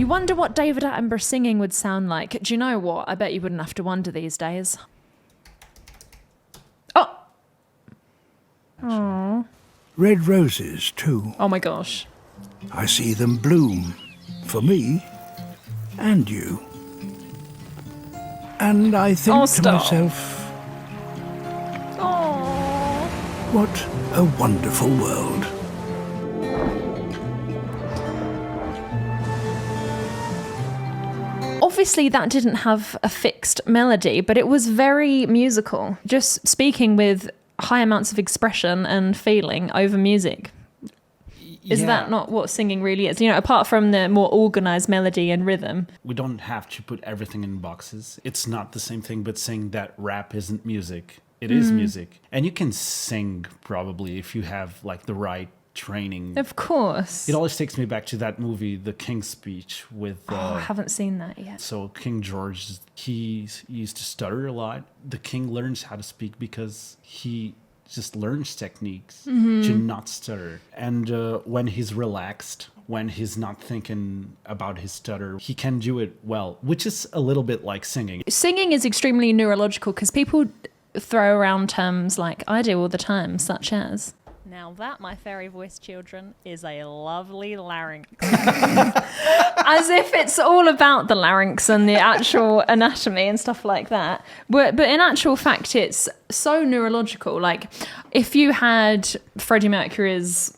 You wonder what David Attenborough singing would sound like. Do you know what? I bet you wouldn't have to wonder these days. Oh! Aww. Red roses, too. Oh my gosh. I see them bloom. For me. And you. And I think to myself... Aww. What a wonderful world. Obviously, that didn't have a fixed melody, but it was very musical. Just speaking with high amounts of expression and feeling over music. Is that not what singing really is? You know, apart from the more organized melody and rhythm. We don't have to put everything in boxes. It's not the same thing, but saying that rap isn't music. It is music. And you can sing probably if you have like the right training. Of course. It always takes me back to that movie, The King's Speech, with... I haven't seen that yet. So King George, he used to stutter a lot. The king learns how to speak because he just learns techniques to not stutter. And when he's relaxed, when he's not thinking about his stutter, he can do it well, which is a little bit like singing. Singing is extremely neurological because people throw around terms like I do all the time, such as... Now that, my fairy voice children, is a lovely larynx. As if it's all about the larynx and the actual anatomy and stuff like that. But in actual fact, it's so neurological. Like, if you had Freddie Mercury's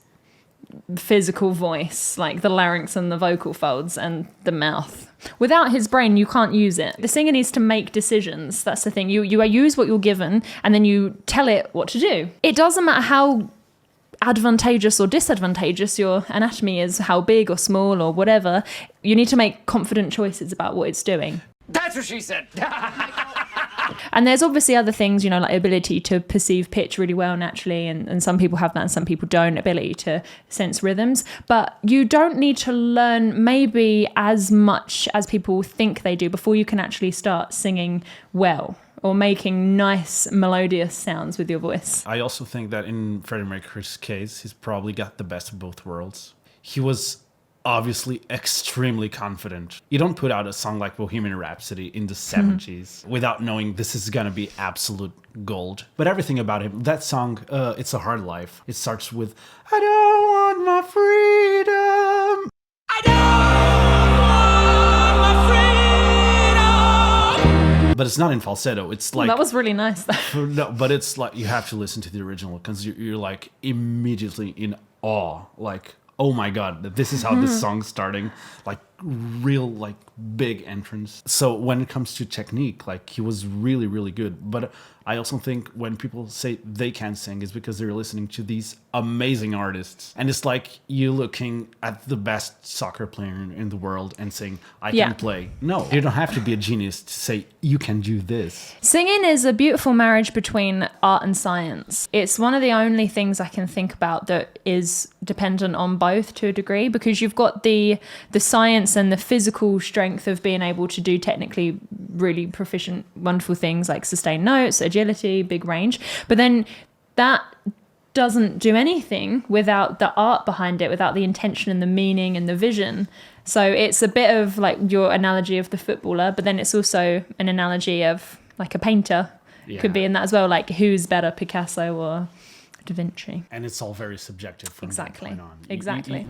physical voice, like the larynx and the vocal folds and the mouth, without his brain, you can't use it. The singer needs to make decisions. That's the thing. You use what you're given and then you tell it what to do. It doesn't matter how advantageous or disadvantageous your anatomy is, how big or small or whatever, you need to make confident choices about what it's doing. That's what she said. And there's obviously other things, you know, like ability to perceive pitch really well naturally, and some people have that and some people don't, ability to sense rhythms, but you don't need to learn maybe as much as people think they do before you can actually start singing well or making nice melodious sounds with your voice. I also think that in Freddie Mercury's case, he's probably got the best of both worlds. He was obviously extremely confident. You don't put out a song like Bohemian Rhapsody in the 70s without knowing this is gonna be absolute gold. But everything about him, that song, It's a Hard Life, it starts with, I don't want my freedom. I don't want my freedom. But it's not in falsetto. It's like... That was really nice though. No, but it's like, you have to listen to the original because you're like immediately in awe. Like, oh my God, this is how this song's starting. Like real, like big entrance. So when it comes to technique, like he was really, really good. But I also think when people say they can't sing is because they're listening to these amazing artists. And it's like you looking at the best soccer player in the world and saying, I can play. No, you don't have to be a genius to say you can do this. Singing is a beautiful marriage between art and science. It's one of the only things I can think about that is dependent on both to a degree, because you've got the science and the physical strength of being able to do technically really proficient, wonderful things like sustain notes, agility, big range. But then that doesn't do anything without the art behind it, without the intention and the meaning and the vision. So it's a bit of like your analogy of the footballer, but then it's also an analogy of like a painter. Could be in that as well. Like who's better, Picasso or Da Vinci? And it's all very subjective from that point on. Exactly.